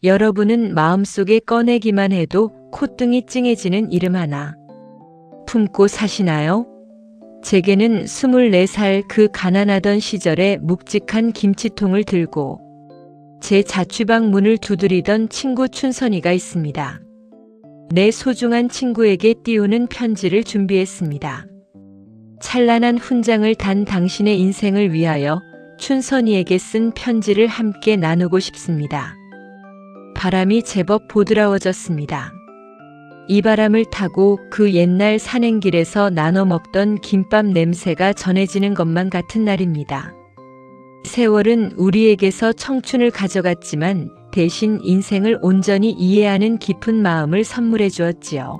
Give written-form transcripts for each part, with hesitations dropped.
여러분은 마음속에 꺼내기만 해도 콧등이 찡해지는 이름 하나 품고 사시나요? 제게는 24살 그 가난하던 시절에 묵직한 김치통을 들고 제 자취방 문을 두드리던 친구 춘선이가 있습니다. 내 소중한 친구에게 띄우는 편지를 준비했습니다. 찬란한 훈장을 단 당신의 인생을 위하여 춘선이에게 쓴 편지를 함께 나누고 싶습니다. 바람이 제법 보드라워졌습니다. 이 바람을 타고 그 옛날 산행길에서 나눠 먹던 김밥 냄새가 전해지는 것만 같은 날입니다. 세월은 우리에게서 청춘을 가져갔지만 대신 인생을 온전히 이해하는 깊은 마음을 선물해 주었지요.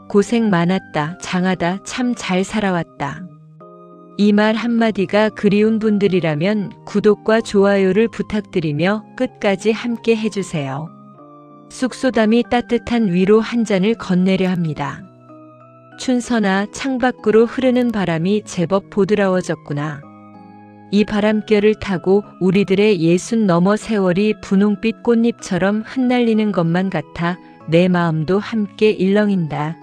고생 많았다, 장하다, 참 잘 살아왔다. 이 말 한마디가 그리운 분들이라면 구독과 좋아요를 부탁드리며 끝까지 함께 해주세요. 쑥소담이 따뜻한 위로 한 잔을 건네려 합니다. 춘선아, 창밖으로 흐르는 바람이 제법 보드라워졌구나. 이 바람결을 타고 우리들의 60 넘어 세월이 분홍빛 꽃잎처럼 흩날리는 것만 같아 내 마음도 함께 일렁인다.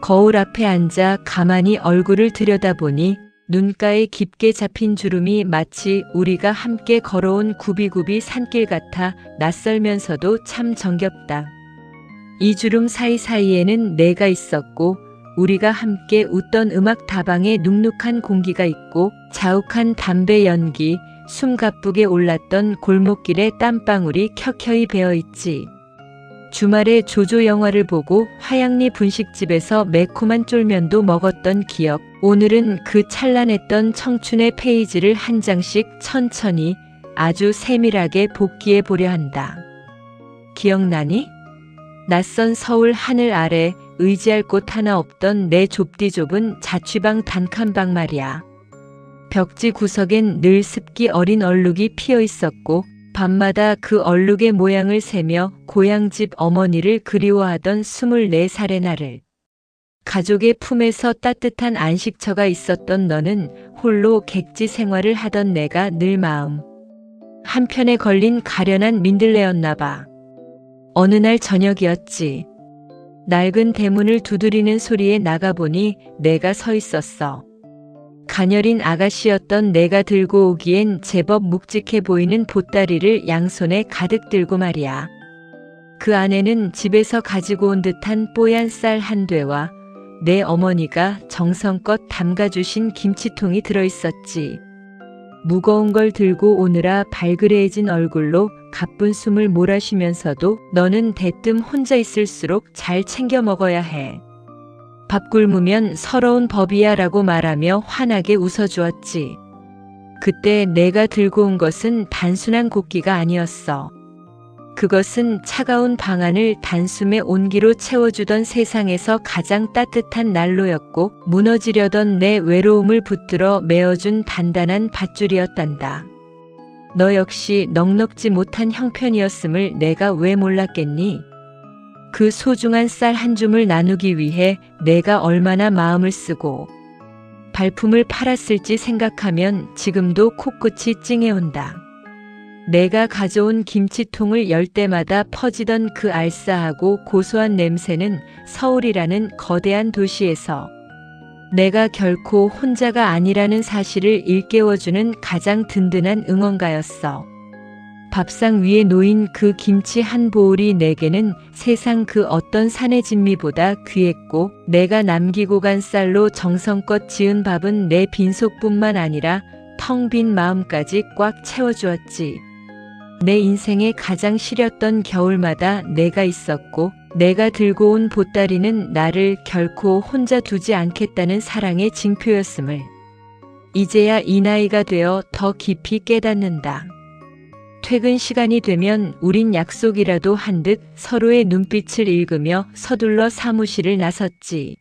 거울 앞에 앉아 가만히 얼굴을 들여다보니 눈가에 깊게 잡힌 주름이 마치 우리가 함께 걸어온 굽이굽이 산길 같아 낯설면서도 참 정겹다. 이 주름 사이사이에는 내가 있었고 우리가 함께 웃던 음악 다방에 눅눅한 공기가 있고 자욱한 담배 연기, 숨가쁘게 올랐던 골목길에 땀방울이 켜켜이 배어있지. 주말에 조조 영화를 보고 화양리 분식집에서 매콤한 쫄면도 먹었던 기억. 오늘은 그 찬란했던 청춘의 페이지를 한 장씩 천천히 아주 세밀하게 복기해 보려 한다. 기억나니? 낯선 서울 하늘 아래 의지할 곳 하나 없던 내 좁디 좁은 자취방 단칸방 말이야. 벽지 구석엔 늘 습기 어린 얼룩이 피어 있었고 밤마다 그 얼룩의 모양을 세며 고향집 어머니를 그리워하던 24살의 나를. 가족의 품에서 따뜻한 안식처가 있었던 너는 홀로 객지 생활을 하던 내가 늘 마음 한편에 걸린 가련한 민들레였나 봐. 어느 날 저녁이었지. 낡은 대문을 두드리는 소리에 나가보니 내가 서 있었어. 가녀린 아가씨였던 내가 들고 오기엔 제법 묵직해 보이는 보따리를 양손에 가득 들고 말이야. 그 안에는 집에서 가지고 온 듯한 뽀얀 쌀 한 되와 내 어머니가 정성껏 담가주신 김치통이 들어있었지. 무거운 걸 들고 오느라 발그레해진 얼굴로 가쁜 숨을 몰아쉬면서도 너는 대뜸 혼자 있을수록 잘 챙겨 먹어야 해. 밥 굶으면 서러운 법이야 라고 말하며 환하게 웃어주었지. 그때 내가 들고 온 것은 단순한 곡기가 아니었어. 그것은 차가운 방안을 단숨에 온기로 채워주던 세상에서 가장 따뜻한 난로였고 무너지려던 내 외로움을 붙들어 메어준 단단한 밧줄이었단다. 너 역시 넉넉지 못한 형편이었음을 내가 왜 몰랐겠니? 그 소중한 쌀 한 줌을 나누기 위해 내가 얼마나 마음을 쓰고 발품을 팔았을지 생각하면 지금도 코끝이 찡해온다. 내가 가져온 김치통을 열 때마다 퍼지던 그 알싸하고 고소한 냄새는 서울이라는 거대한 도시에서 내가 결코 혼자가 아니라는 사실을 일깨워주는 가장 든든한 응원가였어. 밥상 위에 놓인 그 김치 한 보울이 내게는 세상 그 어떤 산의 진미보다 귀했고 내가 남기고 간 쌀로 정성껏 지은 밥은 내 빈속뿐만 아니라 텅 빈 마음까지 꽉 채워주었지. 내 인생에 가장 시렸던 겨울마다 내가 있었고 내가 들고 온 보따리는 나를 결코 혼자 두지 않겠다는 사랑의 징표였음을 이제야 이 나이가 되어 더 깊이 깨닫는다. 퇴근 시간이 되면 우린 약속이라도 한 듯 서로의 눈빛을 읽으며 서둘러 사무실을 나섰지.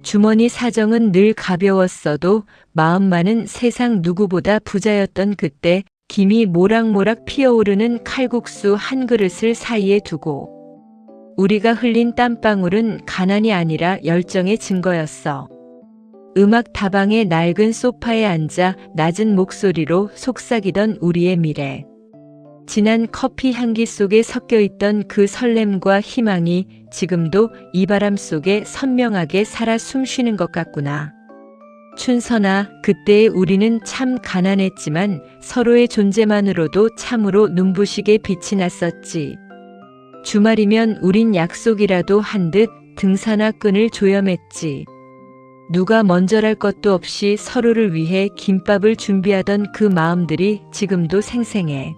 주머니 사정은 늘 가벼웠어도 마음만은 세상 누구보다 부자였던 그때 김이 모락모락 피어오르는 칼국수 한 그릇을 사이에 두고 우리가 흘린 땀방울은 가난이 아니라 열정의 증거였어. 음악 다방의 낡은 소파에 앉아 낮은 목소리로 속삭이던 우리의 미래. 진한 커피 향기 속에 섞여 있던 그 설렘과 희망이 지금도 이 바람 속에 선명하게 살아 숨쉬는 것 같구나. 춘선아, 그때의 우리는 참 가난했지만 서로의 존재만으로도 참으로 눈부시게 빛이 났었지. 주말이면 우린 약속이라도 한 듯 등산화 끈을 조여맸지. 누가 먼저랄 것도 없이 서로를 위해 김밥을 준비하던 그 마음들이 지금도 생생해.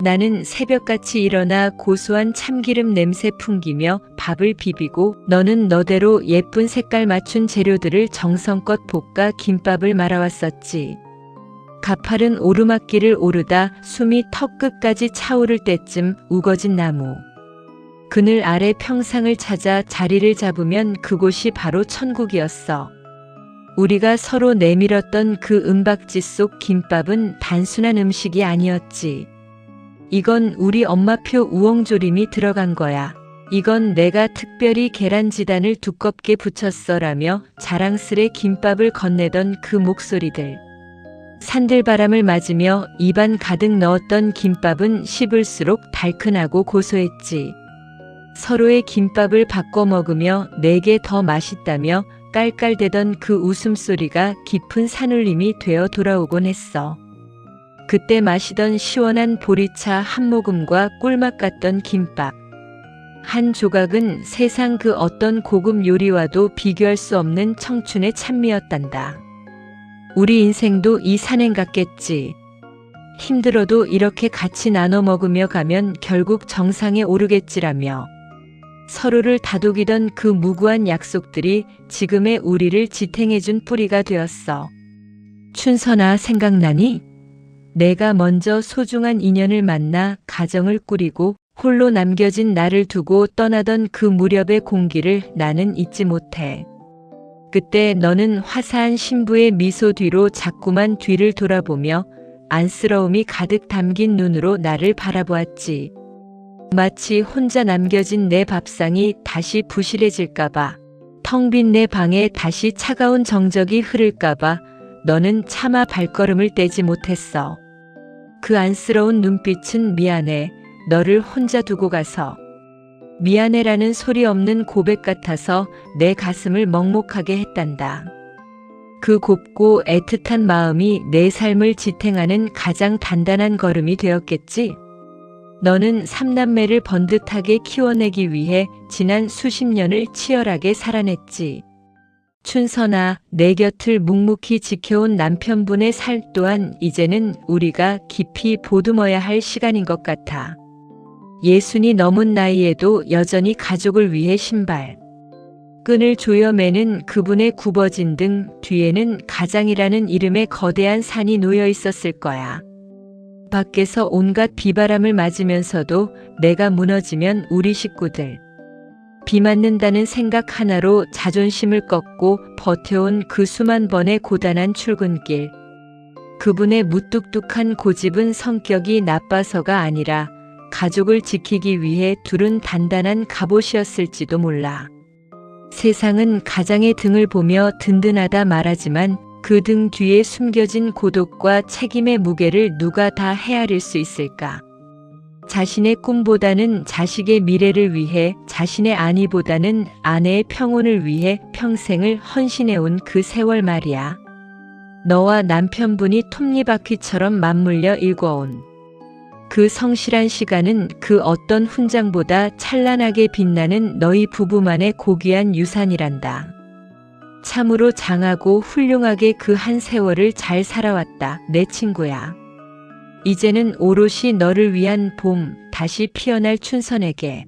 나는 새벽같이 일어나 고소한 참기름 냄새 풍기며 밥을 비비고 너는 너대로 예쁜 색깔 맞춘 재료들을 정성껏 볶아 김밥을 말아왔었지. 가파른 오르막길을 오르다 숨이 턱 끝까지 차오를 때쯤 우거진 나무. 그늘 아래 평상을 찾아 자리를 잡으면 그곳이 바로 천국이었어. 우리가 서로 내밀었던 그 은박지 속 김밥은 단순한 음식이 아니었지. 이건 우리 엄마표 우엉조림이 들어간 거야. 이건 내가 특별히 계란지단을 두껍게 붙였어라며 자랑스레 김밥을 건네던 그 목소리들. 산들바람을 맞으며 입안 가득 넣었던 김밥은 씹을수록 달큰하고 고소했지. 서로의 김밥을 바꿔 먹으며 내게 더 맛있다며 깔깔대던 그 웃음소리가 깊은 산울림이 되어 돌아오곤 했어. 그때 마시던 시원한 보리차 한 모금과 꿀맛 같던 김밥. 한 조각은 세상 그 어떤 고급 요리와도 비교할 수 없는 청춘의 찬미였단다. 우리 인생도 이 산행 같겠지. 힘들어도 이렇게 같이 나눠 먹으며 가면 결국 정상에 오르겠지라며. 서로를 다독이던 그 무구한 약속들이 지금의 우리를 지탱해준 뿌리가 되었어. 춘선아, 생각나니? 내가 먼저 소중한 인연을 만나 가정을 꾸리고 홀로 남겨진 나를 두고 떠나던 그 무렵의 공기를 나는 잊지 못해. 그때 너는 화사한 신부의 미소 뒤로 자꾸만 뒤를 돌아보며 안쓰러움이 가득 담긴 눈으로 나를 바라보았지. 마치 혼자 남겨진 내 밥상이 다시 부실해질까봐, 텅 빈 내 방에 다시 차가운 정적이 흐를까봐 너는 차마 발걸음을 떼지 못했어. 그 안쓰러운 눈빛은 미안해, 너를 혼자 두고 가서. 미안해라는 소리 없는 고백 같아서 내 가슴을 먹먹하게 했단다. 그 곱고 애틋한 마음이 내 삶을 지탱하는 가장 단단한 걸음이 되었겠지? 너는 삼남매를 번듯하게 키워내기 위해 지난 수십 년을 치열하게 살아냈지. 춘선아, 내 곁을 묵묵히 지켜온 남편분의 살 또한 이제는 우리가 깊이 보듬어야 할 시간인 것 같아. 60이 넘은 나이에도 여전히 가족을 위해 신발 끈을 조여매는 그분의 굽어진 등 뒤에는 가장이라는 이름의 거대한 산이 놓여 있었을 거야. 밖에서 온갖 비바람을 맞으면서도 내가 무너지면 우리 식구들 비 맞는다는 생각 하나로 자존심을 꺾고 버텨온 그 수만 번의 고단한 출근길. 그분의 무뚝뚝한 고집은 성격이 나빠서가 아니라 가족을 지키기 위해 두른 단단한 갑옷이었을지도 몰라. 세상은 가장의 등을 보며 든든하다 말하지만 그 등 뒤에 숨겨진 고독과 책임의 무게를 누가 다 헤아릴 수 있을까? 자신의 꿈보다는 자식의 미래를 위해, 자신의 안위보다는 아내의 평온을 위해 평생을 헌신해온 그 세월 말이야. 너와 남편분이 톱니바퀴처럼 맞물려 일궈온 그 성실한 시간은 그 어떤 훈장보다 찬란하게 빛나는 너희 부부만의 고귀한 유산이란다. 참으로 장하고 훌륭하게 그 한 세월을 잘 살아왔다, 내 친구야. 이제는 오롯이 너를 위한 봄, 다시 피어날 춘선에게.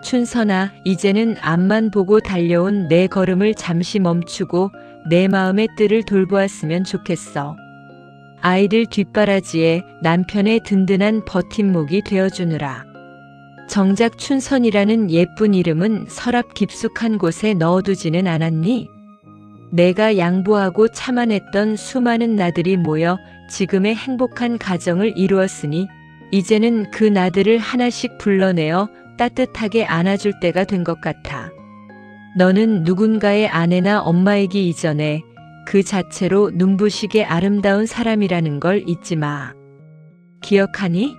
춘선아, 이제는 앞만 보고 달려온 내 걸음을 잠시 멈추고 내 마음의 뜰을 돌보았으면 좋겠어. 아이들 뒷바라지에 남편의 든든한 버팀목이 되어주느라. 정작 춘선이라는 예쁜 이름은 서랍 깊숙한 곳에 넣어두지는 않았니? 내가 양보하고 참아냈던 수많은 나들이 모여 지금의 행복한 가정을 이루었으니 이제는 그 나들을 하나씩 불러내어 따뜻하게 안아줄 때가 된 것 같아. 너는 누군가의 아내나 엄마이기 이전에 그 자체로 눈부시게 아름다운 사람이라는 걸 잊지 마. 기억하니?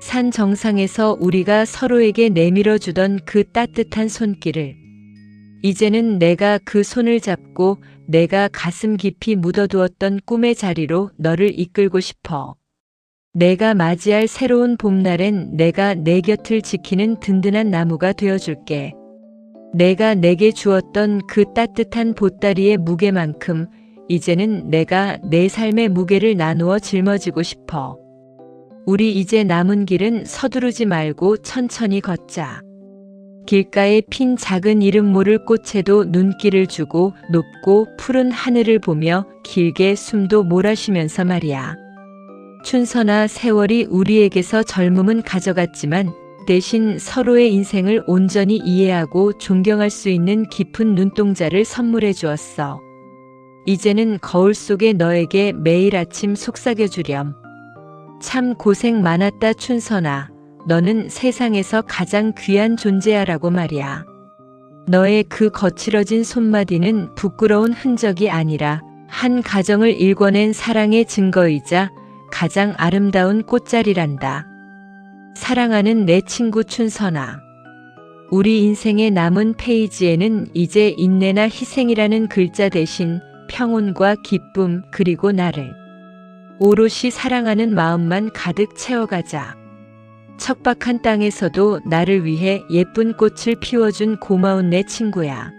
산 정상에서 우리가 서로에게 내밀어주던 그 따뜻한 손길을 이제는 내가 그 손을 잡고 내가 가슴 깊이 묻어두었던 꿈의 자리로 너를 이끌고 싶어. 내가 맞이할 새로운 봄날엔 내가 내 곁을 지키는 든든한 나무가 되어줄게. 내가 내게 주었던 그 따뜻한 보따리의 무게만큼 이제는 내가 내 삶의 무게를 나누어 짊어지고 싶어. 우리 이제 남은 길은 서두르지 말고 천천히 걷자. 길가에 핀 작은 이름 모를 꽃에도 눈길을 주고 높고 푸른 하늘을 보며 길게 숨도 몰아쉬면서 말이야. 춘선아, 세월이 우리에게서 젊음은 가져갔지만 대신 서로의 인생을 온전히 이해하고 존경할 수 있는 깊은 눈동자를 선물해 주었어. 이제는 거울 속에 너에게 매일 아침 속삭여주렴. 참 고생 많았다 춘선아. 너는 세상에서 가장 귀한 존재야라고 말이야. 너의 그 거칠어진 손마디는 부끄러운 흔적이 아니라 한 가정을 일궈낸 사랑의 증거이자 가장 아름다운 꽃자리란다. 사랑하는 내 친구 춘선아. 우리 인생의 남은 페이지에는 이제 인내나 희생이라는 글자 대신 평온과 기쁨 그리고 나를 오롯이 사랑하는 마음만 가득 채워가자. 척박한 땅에서도 나를 위해 예쁜 꽃을 피워준 고마운 내 친구야.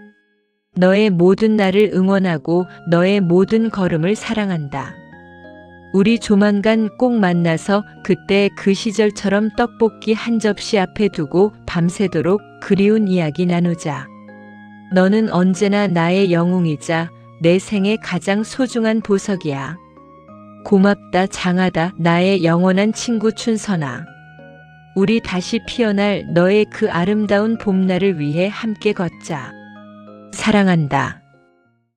너의 모든 날을 응원하고 너의 모든 걸음을 사랑한다. 우리 조만간 꼭 만나서 그때 그 시절처럼 떡볶이 한 접시 앞에 두고 밤새도록 그리운 이야기 나누자. 너는 언제나 나의 영웅이자 내 생의 가장 소중한 보석이야. 고맙다 장하다 나의 영원한 친구 춘선아. 우리 다시 피어날 너의 그 아름다운 봄날을 위해 함께 걷자. 사랑한다.